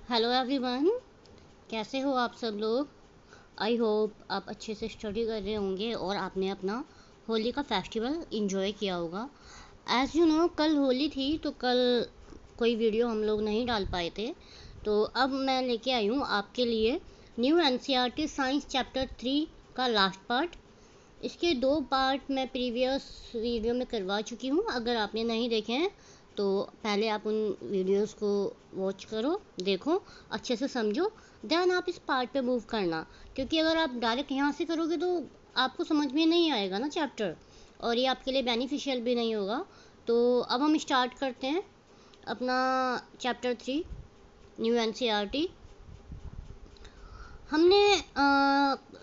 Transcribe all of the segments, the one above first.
Hello everyone, कैसे हो आप सब लोग। आई होप आप अच्छे से स्टडी कर रहे होंगे और आपने अपना होली का फेस्टिवल एंजॉय किया होगा। एज़ यू नो, कल होली थी तो कल कोई वीडियो हम लोग नहीं डाल पाए थे। तो अब मैं लेके आई हूँ आपके लिए न्यू एनसीईआरटी साइंस चैप्टर 3 का लास्ट पार्ट। इसके 2 पार्ट मैं प्रीवियस वीडियो में करवा चुकी हूँ। अगर आपने नहीं देखे हैं तो पहले आप उन वीडियोस को वॉच करो, देखो, अच्छे से समझो, देन आप इस पार्ट पे मूव करना। क्योंकि अगर आप डायरेक्ट यहाँ से करोगे तो आपको समझ में नहीं आएगा ना चैप्टर, और ये आपके लिए बेनिफिशियल भी नहीं होगा। तो अब हम स्टार्ट करते हैं अपना चैप्टर 3 न्यू एनसीईआरटी। हमने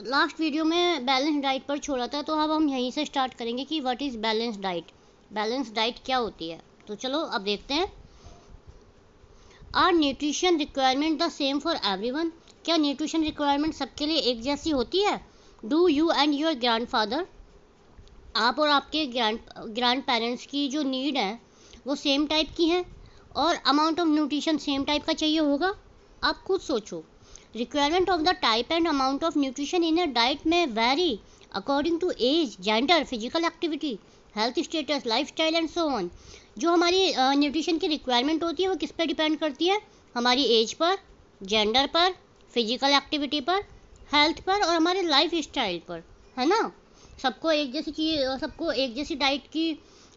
लास्ट वीडियो में बैलेंस डाइट पर छोड़ा था, तो अब हम यहीं से स्टार्ट करेंगे कि what is balance diet. Balance diet क्या होती है, तो चलो अब देखते हैं। Are nutrition requirement the same for everyone. क्या न्यूट्रिशन रिक्वायरमेंट सबके लिए एक जैसी होती है। Do you and your grandfather, आप और आपके ग्रैंड पेरेंट्स की जो नीड है वो सेम टाइप की है, और amount of nutrition same type का चाहिए होगा। आप खुद सोचो। Requirement of the type and amount of nutrition in a diet में vary according to age, gender, physical activity, health status, life style and so on. जो हमारी न्यूट्रिशन की रिक्वायरमेंट होती है वो किस पे डिपेंड करती है। हमारी एज पर, जेंडर पर, फिजिकल एक्टिविटी पर, हेल्थ पर और हमारे लाइफ स्टाइल पर, है ना। सबको एक जैसी चीज़, सबको एक जैसी डाइट की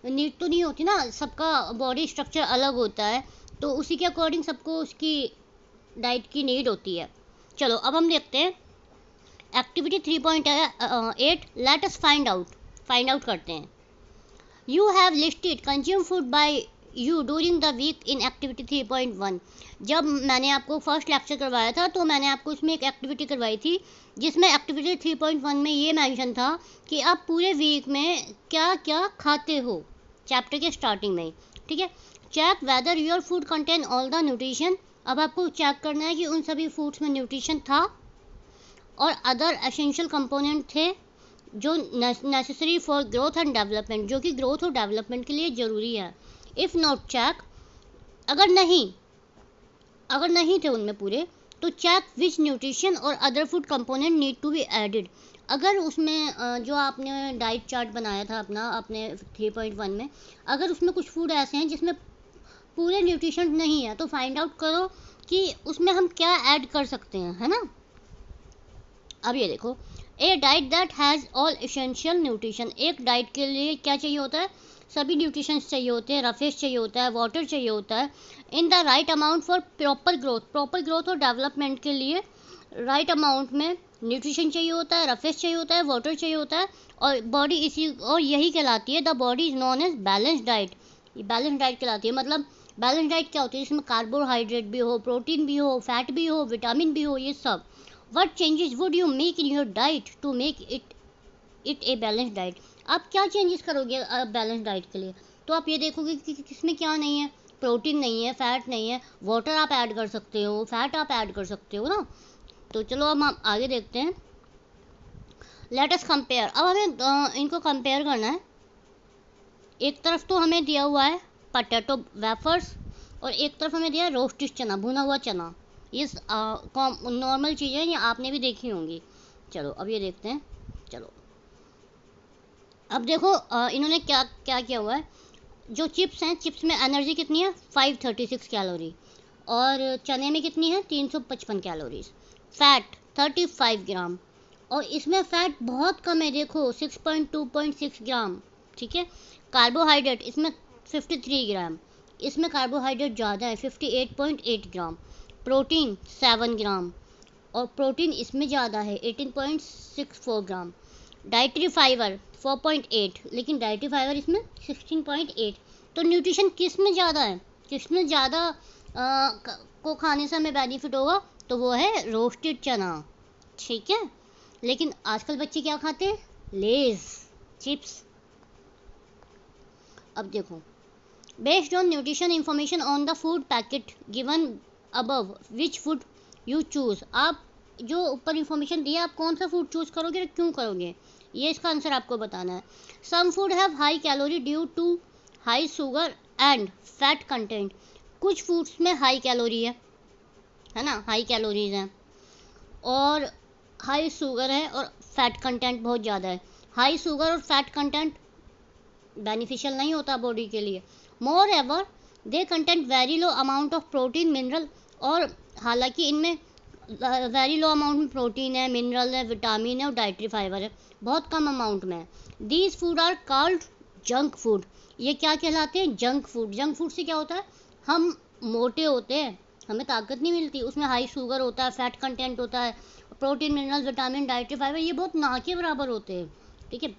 नीड तो नहीं होती ना, सबका बॉडी स्ट्रक्चर अलग होता है, तो उसी के अकॉर्डिंग सबको उसकी डाइट की नीड होती है। चलो अब हम देखते हैं activity 3.8। Let us find out करते हैं। You have listed consume food by you during the week in activity 3.1। जब मैंने आपको फर्स्ट लेक्चर करवाया था तो मैंने आपको उसमें एक एक्टिविटी करवाई थी जिसमें एक्टिविटी 3.1 में ये मेंशन था कि आप पूरे वीक में क्या क्या खाते हो, चैप्टर के स्टार्टिंग में, ठीक है। Check whether your food contain all the nutrition. अब आपको चेक करना है कि उन सभी फूड्स में न्यूट्रिशन था और अदर एसेंशियल कंपोनेंट थे जो necessary for growth and development, जो कि ग्रोथ और डेवलपमेंट के लिए ज़रूरी है। इफ़ नॉट चेक, अगर नहीं थे उनमें पूरे, तो चेक विच न्यूट्रिशन और other food component need to be added. अगर उसमें जो आपने डाइट चार्ट बनाया था अपने 3.1 में, अगर उसमें कुछ फूड ऐसे हैं जिसमें पूरे न्यूट्रिशन नहीं है, तो फाइंड आउट करो कि उसमें हम क्या ऐड कर सकते हैं, है ना। अब ये देखो, a diet that has all essential nutrition. एक डाइट के लिए क्या चाहिए होता है, सभी न्यूट्रिशन चाहिए होते हैं, रफेज चाहिए होता है, वाटर चाहिए होता है, इन the right amount for proper growth और डेवलपमेंट के लिए राइट अमाउंट में न्यूट्रिशन चाहिए होता है, रफेज चाहिए होता है, वाटर चाहिए होता है, और बॉडी इसी और यही कहलाती है, the body is known as balance diet. ये बैलेंस डाइट कहलाती है। मतलब बैलेंस डाइट क्या होती है, जिसमें कार्बोहाइड्रेट भी हो, प्रोटीन भी हो, फैट भी हो, विटामिन भी हो, ये सब। What changes would you make in your diet to make it a balanced diet? आप क्या चेंजेस करोगे बैलेंस डाइट के लिए, तो आप ये देखोगे कि किसमें क्या नहीं है। प्रोटीन नहीं है, फैट नहीं है, वाटर आप ऐड कर सकते हो, फैट आप ऐड कर सकते हो ना। तो चलो अब हम आगे देखते हैं। Let us compare. अब हमें इनको कंपेयर करना है। एक तरफ तो हमें दिया हुआ है पटेटो वेफर्स और एक तरफ हमें दिया है रोस्टेड चना, भुना हुआ चना। ये नॉर्मल चीज़ें, ये आपने भी देखी होंगी। चलो अब ये देखते हैं। चलो अब देखो, इन्होंने क्या क्या किया हुआ है। जो चिप्स हैं, चिप्स में एनर्जी कितनी है, 536 कैलोरी, और चने में कितनी है, 355 कैलोरीज। फैट 35 ग्राम, और इसमें फैट बहुत कम है, देखो 6.2.6 ग्राम, ठीक है। कार्बोहाइड्रेट इसमें 53 ग्राम, इसमें कार्बोहाइड्रेट ज़्यादा है, 58.8 ग्राम। प्रोटीन 7 ग्राम, और प्रोटीन इसमें ज़्यादा है, 18.64 ग्राम। डाइटरी फाइबर 4.8, लेकिन डाइटरी फाइबर इसमें 16.8। तो न्यूट्रिशन किस में ज़्यादा है, किस में ज़्यादा को खाने से हमें बेनिफिट होगा, तो वो है रोस्टेड चना, ठीक है। लेकिन आजकल बच्चे क्या खाते हैं, लेज, चिप्स। अब देखो, based on nutrition information on the food packet given above which food you choose. आप जो ऊपर इंफॉर्मेशन दी है, आप कौन सा फूड चूज़ करोगे और क्यों करोगे, ये इसका आंसर आपको बताना है। Some food have high calorie due to high sugar and fat content. कुछ फूड्स में हाई कैलोरी है, है ना, हाई कैलोरीज हैं, और हाई शुगर है, और फैट कंटेंट बहुत ज़्यादा है। हाई शुगर और फैट कंटेंट बेनिफिशियल नहीं होता बॉडी के लिए। Moreover they content very low amount of protein mineral, और हालांकि इनमें वेरी लो अमाउंट में प्रोटीन है, मिनरल है, विटामिन है और डाइटरी फाइबर है, बहुत कम अमाउंट में है। These food are called junk food. ये क्या कहलाते हैं? Junk food. जंक फूड से क्या होता है, हम मोटे होते हैं, हमें ताकत नहीं मिलती, उसमें हाई शुगर होता है, फैट कंटेंट होता है, protein, mineral, vitamin, dietary fibre ये बहुत ना के बराबर होते हैं, ठीक है।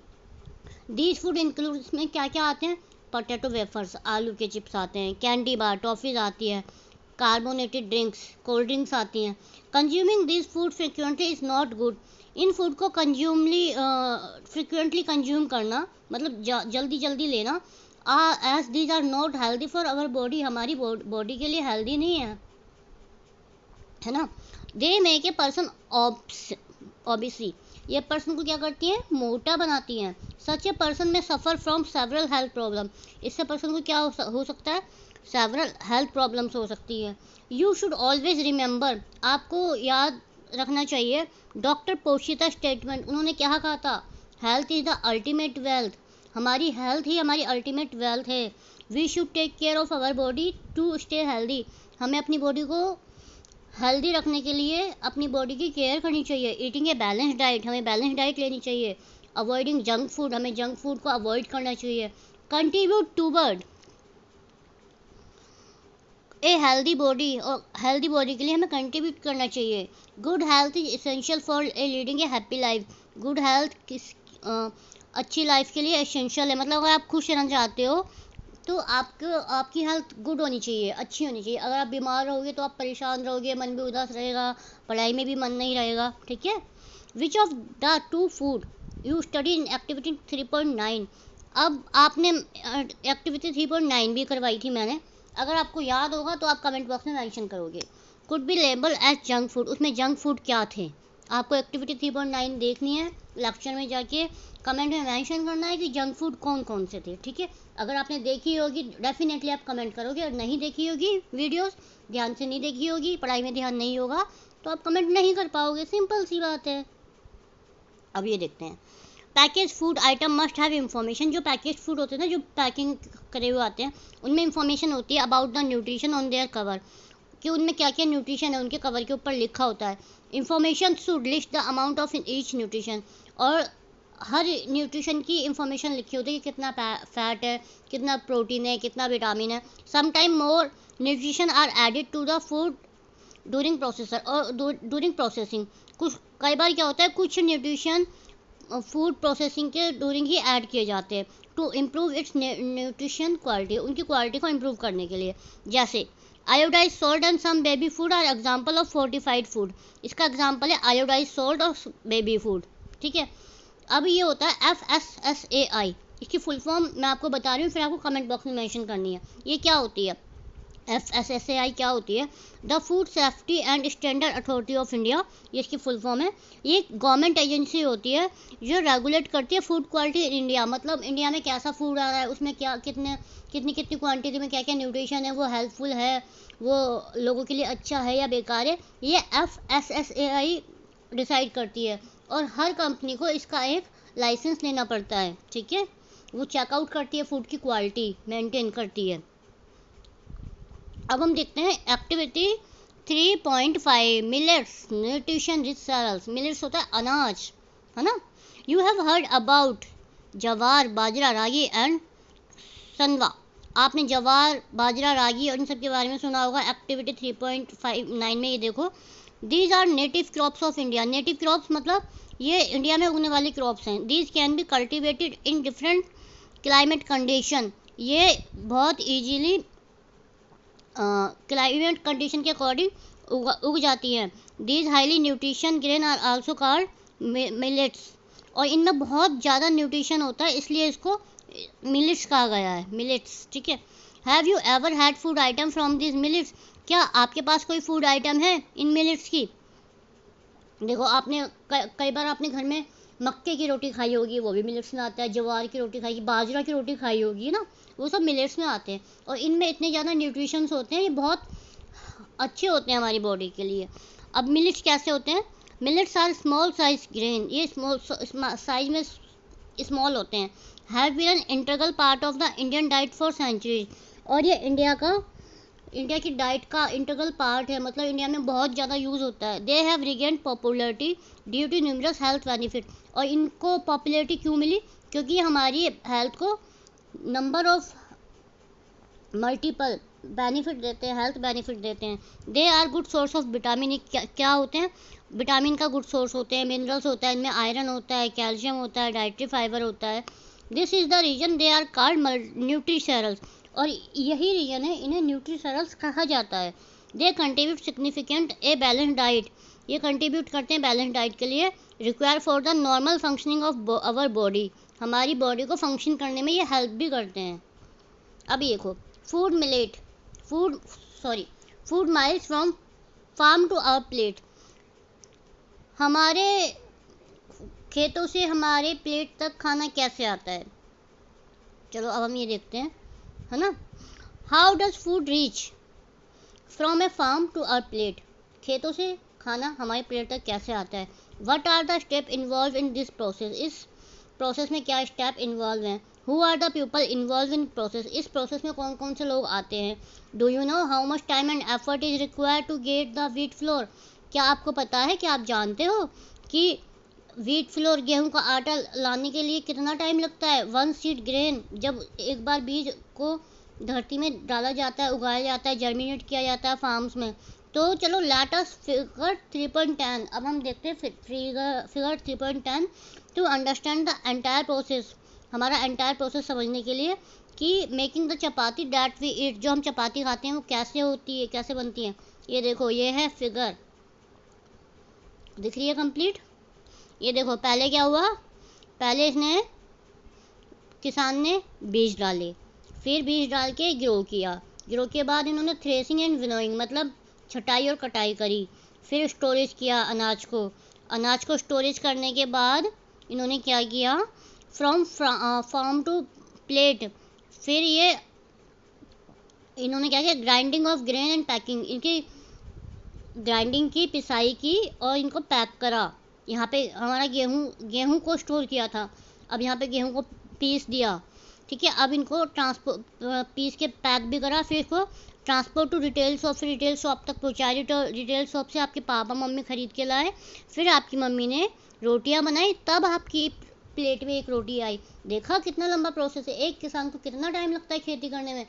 दीज फूड इंक्लूड, इसमें क्या क्या आते हैं? पोटैटो वेफर्स, आलू के चिप्स आते हैं, कैंडी बार, टॉफ़ीज़ आती है, कार्बोनेटेड ड्रिंक्स, कोल्ड ड्रिंक्स आती हैं। Consuming this food frequently is not good. इन फूड को फ्रिक्वेंटली कंज्यूम करना मतलब जल्दी जल्दी लेना, as these are not healthy for our body, हमारी बॉडी के लिए हेल्दी नहीं है ना। They make a person obviously, ये पर्सन को क्या करती हैं? मोटा बनाती हैं। सच ए पर्सन में suffer from several health problem, इससे पर्सन को क्या हो सकता है? सेवरल हेल्थ प्रॉब्लम्स हो सकती है। यू शुड ऑलवेज रिमेंबर, आपको याद रखना चाहिए डॉक्टर पोशिता स्टेटमेंट, उन्होंने क्या कहा था? Health is the ultimate wealth, हमारी हेल्थ ही हमारी अल्टीमेट वेल्थ है। We should take care of our body to stay healthy, हमें अपनी बॉडी को हेल्दी रखने के लिए अपनी बॉडी की केयर करनी चाहिए। ईटिंग ए बैलेंस डाइट, हमें बैलेंस डाइट लेनी चाहिए। अवॉइडिंग जंक फूड, हमें जंक फूड को अवॉइड करना चाहिए। Contribute toward a healthy body, और हेल्दी बॉडी के लिए हमें कंट्रीब्यूट करना चाहिए। Good health is essential for a leading a happy life, good health अच्छी लाइफ के लिए एसेंशियल है, मतलब अगर आप खुश रहना चाहते हो तो आपकी हेल्थ गुड होनी चाहिए, अच्छी होनी चाहिए। अगर आप बीमार रहोगे तो आप परेशान रहोगे, मन भी उदास रहेगा, पढ़ाई में भी मन नहीं रहेगा, ठीक है। Which of the two food you study in activity 3.9, अब आपने एक्टिविटी 3.9 भी करवाई थी मैंने, अगर आपको याद होगा तो आप कमेंट बॉक्स में मेंशन करोगे। Could be label as junk food, उसमें जंक फूड क्या थे? आपको एक्टिविटी 3.9 देखनी है, लेक्चर में जाके कमेंट में मेंशन करना है कि जंक फूड कौन कौन से थे, ठीक है। अगर आपने देखी होगी डेफिनेटली आप कमेंट करोगे, और नहीं देखी होगी वीडियोस, ध्यान से नहीं देखी होगी, पढ़ाई में ध्यान नहीं होगा तो आप कमेंट नहीं कर पाओगे, सिंपल सी बात है। अब ये देखते हैं, package food item must have information. जो पैकेज फूड होते हैं ना, जो पैकिंग करे हुए आते हैं, उनमें इंफॉर्मेशन होती है about the nutrition on their cover, कि उनमें क्या क्या न्यूट्रिशन है उनके कवर के ऊपर लिखा होता है। Information should list the amount of in each nutrition, और हर न्यूट्रिशन की इंफॉर्मेशन लिखी होती है कि कितना फैट है, कितना प्रोटीन है, कितना विटामिन है। Sometime more nutrition are added to the food during processor, और ड्यूरिंग प्रोसेसिंग कुछ कई बार क्या होता है, कुछ न्यूट्रिशन फूड प्रोसेसिंग के ड्यूरिंग ही ऐड किए जाते हैं to improve its nutrition quality, उनकी क्वालिटी को इम्प्रूव करने के लिए। जैसे iodize salt and some baby food are example of fortified food, इसका एग्जाम्पल है आयोडाइज सॉल्ट और बेबी फूड, ठीक है। अब ये होता है FSSAI, इसकी फुल फॉर्म मैं आपको बता रही हूँ, फिर आपको कमेंट बॉक्स में मेंशन करनी है। ये क्या होती है? FSSAI क्या होती है? The food safety and standard authority of India, ये इसकी फुल फॉर्म है। ये एक गवर्नमेंट एजेंसी होती है जो रेगुलेट करती है फूड क्वालिटी इन इंडिया, मतलब इंडिया में कैसा फूड आ रहा है, उसमें क्या कितनी क्वांटिटी में क्या क्या न्यूट्रिशन है, वो हेल्पफुल है, वो लोगों के लिए अच्छा है या बेकार है, ये FSSAI डिसाइड करती है। और हर कंपनी को इसका एक लाइसेंस लेना पड़ता है, ठीक है। वो चेकआउट करती है, फूड की क्वालिटी मेंटेन करती है। अब हम देखते हैं activity 3.5 millets nutrition rich cereals. Millets होता है अनाज, है ना। यू हैव हर्ड अबाउट जवार, बाजरा, रागी एंड सनवा, आपने जवार, बाजरा, रागी और इन सब के बारे में सुना होगा। एक्टिविटी 3.59 में ये देखो, these are native crops of India. Native crops मतलब ये इंडिया में उगने वाली क्रॉप्स हैं। These can be cultivated in different climate condition, ये बहुत ईजीली क्लाइमेट कंडीशन के अकॉर्डिंग उग जाती हैं। These highly nutrition grain are also called millets, और इनमें बहुत ज़्यादा न्यूट्रिशन होता है, इसलिए इसको मिलेट्स कहा गया है, मिलेट्स, ठीक है। Have you ever had food item from this millets, क्या आपके पास कोई फूड आइटम है इन मिलेट्स की? देखो आपने कई बार अपने घर में मक्के की रोटी खाई होगी, वो भी मिलेट्स में आता है। जवार की रोटी खाई, बाजरा की रोटी खाई होगी ना, वो सब मिलेट्स में आते हैं। और इनमें इतने ज़्यादा न्यूट्रिशंस होते हैं, ये बहुत अच्छे होते हैं हमारी बॉडी के लिए। अब मिलेट्स कैसे होते हैं? Millets are small size grain, ये स्मॉल साइज में स्मॉल होते हैं। Have been an integral part of the Indian diet for centuries, और ये इंडिया की डाइट का इंटीग्रल पार्ट है, मतलब इंडिया में बहुत ज़्यादा यूज़ होता है। They have regained popularity due to numerous health benefit, और इनको पॉपुलरिटी क्यों मिली? क्योंकि हमारी हेल्थ को नंबर ऑफ मल्टीपल बेनिफिट देते हैं, हेल्थ बेनिफिट देते हैं। They are good source of vitamin, क्या होते हैं? विटामिन का गुड सोर्स होते हैं, मिनरल्स होता है, इनमें आयरन होता है, कैल्शियम होता है, डाइटरी फाइबर होता है। This is the reason they are called nutricereals, और यही रीजन है इन्हें न्यूट्रीशरल्स कहा जाता है। They contribute significant a balance diet, ये कंट्रीब्यूट करते हैं बैलेंस डाइट के लिए। Require for the normal functioning of our body, हमारी बॉडी को फंक्शन करने में ये हेल्प भी करते हैं। अभी देखो, food miles from farm to our plate, हमारे खेतों से हमारे प्लेट तक खाना कैसे आता है? चलो अब हम ये देखते हैं, है ना। How does food reach from a farm to our plate, खेतों से खाना हमारे प्लेट तक कैसे आता है? What are the step involve in this process, इस प्रोसेस में क्या स्टेप इन्वॉल्व हैं? Who are the people involve in process, इस प्रोसेस में कौन कौन से लोग आते हैं? Do you know how much time and effort is required to get the wheat flour, क्या आपको पता है, क्या आप जानते हो कि व्हीट फ्लोर, गेहूं का आटा लाने के लिए कितना टाइम लगता है? वन सीड ग्रेन, जब एक बार बीज को धरती में डाला जाता है, उगाया जाता है, जर्मिनेट किया जाता है फार्म्स में। तो चलो लेट अस फिगर 3.10, अब हम देखते हैं figure 3.10 to understand the entire process, हमारा एंटायर प्रोसेस समझने के लिए, कि making the chapati that we eat, जो हम चपाती खाते हैं वो कैसे होती है, कैसे बनती है। ये देखो, ये है फिगर, दिख रही है कंप्लीट। ये देखो, पहले क्या हुआ? पहले किसान ने बीज डाले, फिर बीज डाल के ग्रो किया, ग्रो के बाद इन्होंने थ्रेसिंग एंड विनोइंग, मतलब छटाई और कटाई करी, फिर स्टोरेज किया अनाज को स्टोरेज करने के बाद इन्होंने क्या किया? फ्रॉम फार्म टू प्लेट, फिर ये इन्होंने क्या किया? Grinding of grain and packing, इनकी ग्राइंडिंग की, पिसाई की, और इनको पैक करा। यहाँ पे हमारा गेहूं को स्टोर किया था, अब यहाँ पे गेहूं को पीस दिया, ठीक है। अब इनको पीस के पैक भी करा, फिर इसको ट्रांसपोर्ट टू रिटेल शॉप, फिर रिटेल शॉप तक पहुँचाया, रिटेल शॉप से आपके पापा मम्मी खरीद के लाए, फिर आपकी मम्मी ने रोटियाँ बनाई, तब आपकी प्लेट में एक रोटी आई। देखा कितना लंबा प्रोसेस है, एक किसान को कितना टाइम लगता है खेती करने में?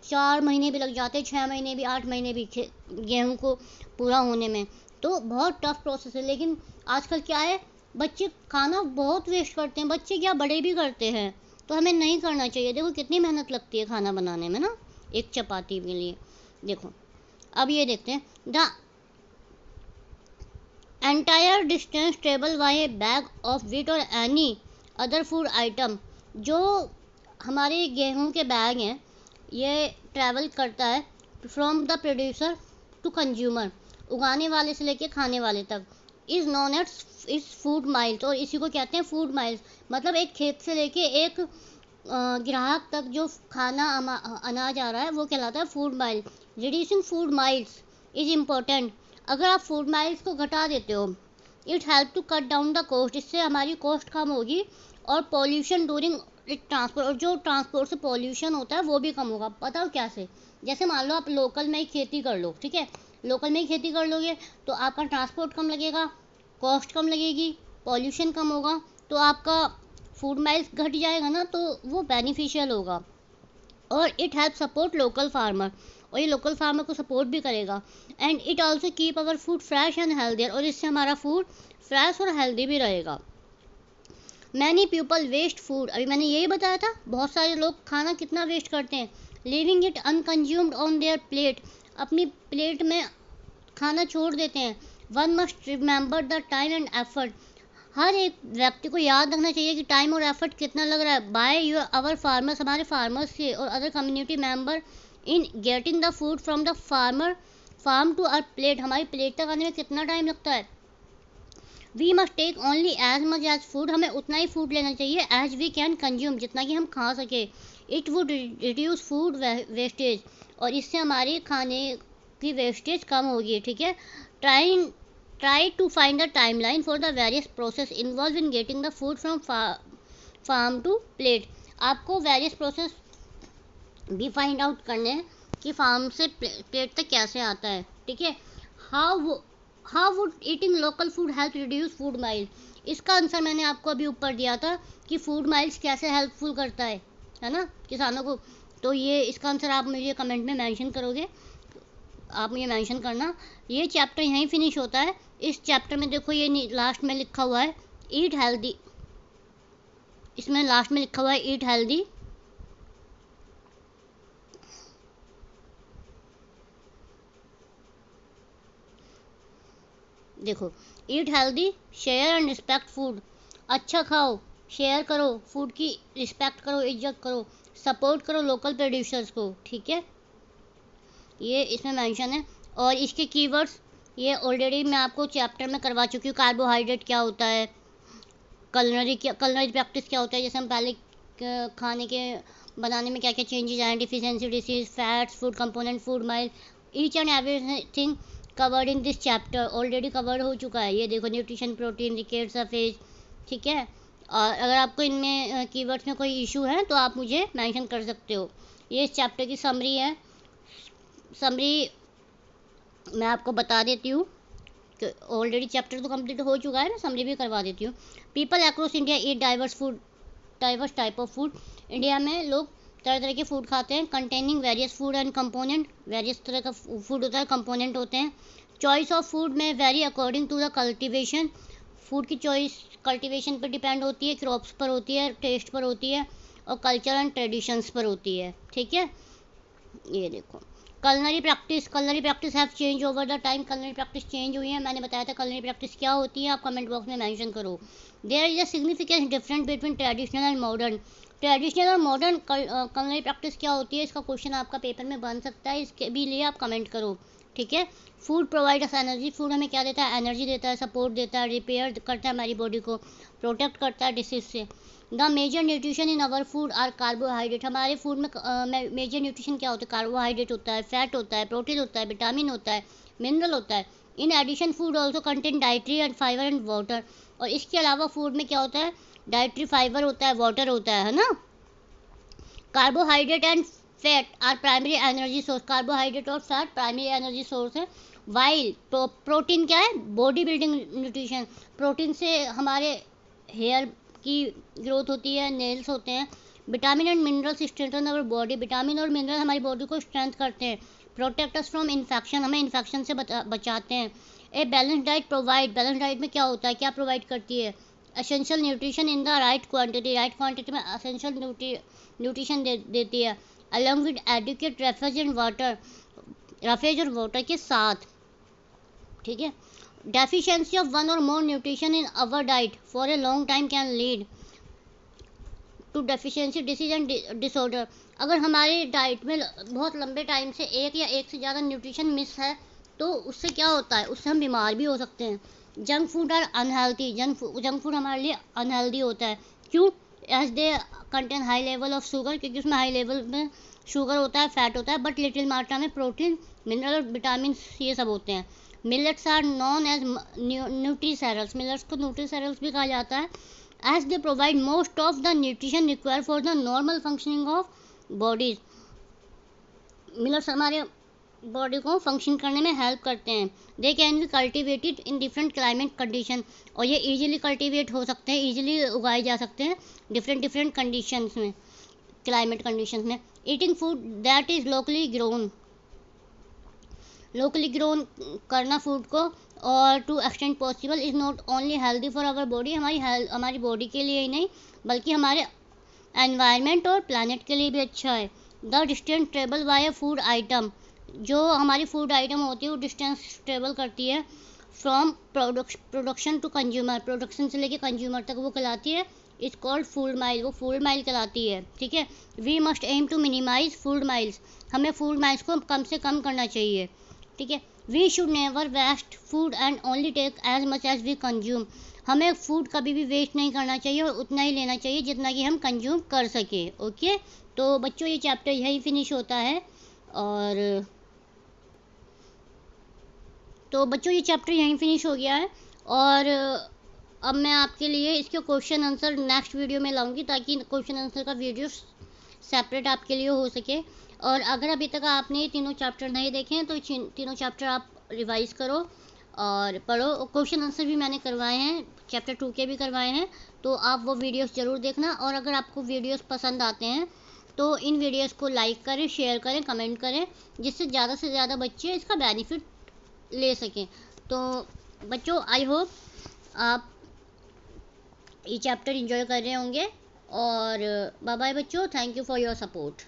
4 महीने भी लग जाते हैं, 6 महीने भी, 8 महीने भी गेहूं को पूरा होने में, तो बहुत टफ प्रोसेस है। लेकिन आजकल क्या है, बच्चे खाना बहुत वेस्ट करते हैं, बच्चे क्या बड़े भी करते हैं, तो हमें नहीं करना चाहिए। देखो कितनी मेहनत लगती है खाना बनाने में ना, एक चपाती के लिए। देखो अब ये देखते हैं, the entire distance travel by A bag of wheat और एनी अदर फूड आइटम, जो हमारे गेहूं के बैग हैं ये ट्रैवल करता है from the producer to consumer, उगाने वाले से लेके खाने वाले तक, is known as food miles, और इसी को कहते हैं फूड माइल्स। मतलब एक खेत से लेके एक ग्राहक तक जो खाना अनाज आ रहा है वो कहलाता है food mile. Reducing food miles is important, अगर आप फूड माइल्स को घटा देते हो, it help to cut down the cost, इससे हमारी कॉस्ट कम होगी, और पॉल्यूशन ड्यूरिंग ट्रांसपोर्ट, और जो ट्रांसपोर्ट से पॉल्यूशन होता है वो भी कम होगा। पता हो कैसे? जैसे मान लो आप लोकल में ही खेती कर लो, ठीक है, लोकल में ही खेती कर लोगे तो आपका ट्रांसपोर्ट कम लगेगा, कॉस्ट कम लगेगी, पॉल्यूशन कम होगा, तो आपका फूड माइल्स घट जाएगा ना, तो वो बेनिफिशियल होगा। और it help support local farmer, और ये लोकल फार्मर को सपोर्ट भी करेगा। And it also keep our food fresh and healthier, और इससे हमारा फूड फ्रेश और हेल्दी भी रहेगा। मैनी पीपल वेस्ट फूड, अभी मैंने यही बताया था, बहुत सारे लोग खाना कितना वेस्ट करते हैं। Leaving it unconsumed on their plate, अपनी प्लेट में खाना छोड़ देते हैं। One must remember the time and effort, हर एक व्यक्ति को याद रखना चाहिए कि टाइम और एफर्ट कितना लग रहा है। बाय योर आवर फार्मर्स, हमारे फार्मर्स से और other community member in getting the food from the farm to our plate, हमारी प्लेट तक आने में कितना टाइम लगता है। We must take only as much as food, हमें उतना ही फूड लेना चाहिए एज वी कैन कंज्यूम, जितना कि हम खा सके। It would reduce food wastage, और इससे हमारी खाने की वेस्टेज कम होगी। ठीक है, try to find the timeline for the various process involve in getting the food from farm to plate. आपको वेरियस प्रोसेस भी फाइंड आउट करने हैं कि फार्म से प्लेट तक कैसे आता है। ठीक है, how would eating local food help reduce food mile. इसका आंसर मैंने आपको अभी ऊपर दिया था कि फूड माइल्स कैसे हेल्पफुल करता है ना, किसानों को। तो ये इसका आंसर आप मुझे कमेंट में मेंशन करोगे, आप मुझे मेंशन करना। ये चैप्टर यहीं फिनिश होता है। इस चैप्टर में देखो ये लास्ट में लिखा हुआ है ईट हेल्दी, इसमें लास्ट में लिखा हुआ है ईट हेल्दी। देखो, eat healthy, share and respect food. अच्छा खाओ, शेयर करो, फूड की रिस्पेक्ट करो, इज्जत करो, सपोर्ट करो लोकल प्रोड्यूसर्स को। ठीक है, ये इसमें मेंशन है। और इसके कीवर्ड्स ये ऑलरेडी मैं आपको चैप्टर में करवा चुकी हूँ। कार्बोहाइड्रेट क्या होता है, कलनरी प्रैक्टिस क्या होता है, जैसे हम पहले खाने के बनाने में क्या क्या चेंजेस आए, deficiency disease, fats, food component, food mile, each and everything covered in this chapter, already covered हो चुका है। ये देखो, nutrition, protein, rickets of age. ठीक है, और अगर आपको इनमें कीवर्ड्स में कोई इशू है तो आप मुझे मेंशन कर सकते हो। ये इस चैप्टर की समरी है। समरी मैं आपको बता देती हूँ, ऑलरेडी चैप्टर तो कंप्लीट हो चुका है, मैं समरी भी करवा देती हूँ। People across India eat diverse type of food. India में लोग तरह तरह के फूड खाते हैं। Containing various food and component, various तरह का फूड होता है, कंपोनेंट होते हैं। चॉइस ऑफ फूड में vary according to the cultivation. Food की चॉइस कल्टिवेशन पर डिपेंड होती है, क्रॉप्स पर होती है, टेस्ट पर होती है, और कल्चर एंड ट्रेडिशंस पर होती है। ठीक है, ये देखो, culinary practice have change over the time. Culinary practice change हुई है, मैंने बताया था कलनरी प्रैक्टिस क्या होती है, आप कमेंट बॉक्स में मेंशन करो। There is a significant difference between traditional and modern. Traditional और मॉडर्न कलनरी प्रैक्टिस क्या होती है, इसका क्वेश्चन आपका पेपर में बन सकता है, इसके भी लिए आप कमेंट करो। ठीक है, food provide us energy. Food हमें क्या देता है, एनर्जी देता है, सपोर्ट देता है, रिपेयर करता है हमारी बॉडी को, प्रोटेक्ट करता है डिसीज से। The major nutrition in our food are carbohydrate. हमारे फूड में मेजर न्यूट्रिशन क्या होता है, कार्बोहाइड्रेट होता है, फैट होता है, प्रोटीन होता है, विटामिन होता है, मिनरल होता है। In addition food also contain dietary and fibre and water. और इसके अलावा फूड में क्या होता है, डाइट्री फाइबर होता है, वाटर होता है ना। Carbohydrate and fat are primary energy source. Carbohydrate और फैट प्राइमरी एनर्जी सोर्स है। वाइल प्रोटीन क्या है, बॉडी बिल्डिंग न्यूट्रिशन। प्रोटीन से हमारे हेयर की ग्रोथ होती है, नेल्स होते हैं। Vitamin and minerals strengthen our body. Vitamin और मिनरल हमारी बॉडी को स्ट्रेंथ करते हैं। प्रोटेक्ट अस फ्रॉम इन्फेक्शन, हमें इन्फेक्शन से बचाते हैं। A balance diet provide. Balance diet में क्या होता है, क्या प्रोवाइड करती है, essential nutrition in the right quantity. Right quantity में एसेंशियल न्यूट्रिशन देती है। Along with adequate roughage and water, roughage और वाटर के साथ। ठीक है, डेफिशिएंसी ऑफ वन और more nutrition in our diet for a long time can lead to deficiency disease and disorder. अगर हमारे डाइट में बहुत लंबे टाइम से एक या एक से ज़्यादा न्यूट्रिशन मिस है तो उससे क्या होता है, उससे हम बीमार भी हो सकते हैं। Junk food are unhealthy. Junk food हमारे लिए अनहेल्दी होता है। क्यों, as they contain high level of sugar, क्योंकि उसमें हाई लेवल में शुगर होता है, फैट होता है, बट लिटिल मात्रा में प्रोटीन, मिनरल और विटामिन ये सब होते हैं। Millets are known as nutricereals. Millets को न्यूट्रीसेरल्स भी कहा जाता है, as they provide most of the nutrition required for the normal functioning of bodies. Millets हमारे बॉडी को फंक्शन करने में हेल्प करते हैं। They can be cultivated in different climate condition. और ये इजीली कल्टिवेट हो सकते हैं, इजीली उगाए जा सकते हैं डिफरेंट कंडीशंस में, क्लाइमेट कंडीशंस में। Eating food that is locally grown करना फूड को, और to extend possible is not only healthy for our body, हमारी बॉडी के लिए ही नहीं बल्कि हमारे एनवायरनमेंट और प्लानट के लिए भी अच्छा है। The distance travel by food item. जो हमारी फूड आइटम होती है वो डिस्टेंस ट्रेवल करती है from production to consumer. Production से लेके कंज्यूमर तक वो कहलाती है, इट्स कॉल्ड फूड माइल, वो फूड माइल कहलाती है। ठीक है, we must aim to minimise food miles. हमें फूड माइल्स को कम से कम करना चाहिए। ठीक है, we should never waste food and only take as much as we consume. हमें फूड कभी भी वेस्ट नहीं करना चाहिए और उतना ही लेना चाहिए जितना कि हम कंज्यूम कर सके। ओके, तो बच्चों ये चैप्टर यही फिनिश होता है। और तो बच्चों ये चैप्टर यहीं फिनिश हो गया है। और अब मैं आपके लिए इसके क्वेश्चन आंसर नेक्स्ट वीडियो में लाऊंगी, ताकि क्वेश्चन आंसर का वीडियो सेपरेट आपके लिए हो सके। और अगर अभी तक आपने ये तीनों चैप्टर नहीं देखे हैं तो तीनों चैप्टर आप रिवाइज करो और पढ़ो। क्वेश्चन आंसर भी मैंने करवाए हैं, चैप्टर 2 के भी करवाए हैं, तो आप वो वीडियोस ज़रूर देखना। और अगर आपको वीडियोस पसंद आते हैं तो इन वीडियोस को लाइक करें, शेयर करें, कमेंट करें, जिससे ज़्यादा से ज़्यादा बच्चे इसका बेनिफिट ले सकें। तो बच्चों, आई होप आप ये चैप्टर एंजॉय कर रहे होंगे। और बाय बाय बच्चों, thank you for your support.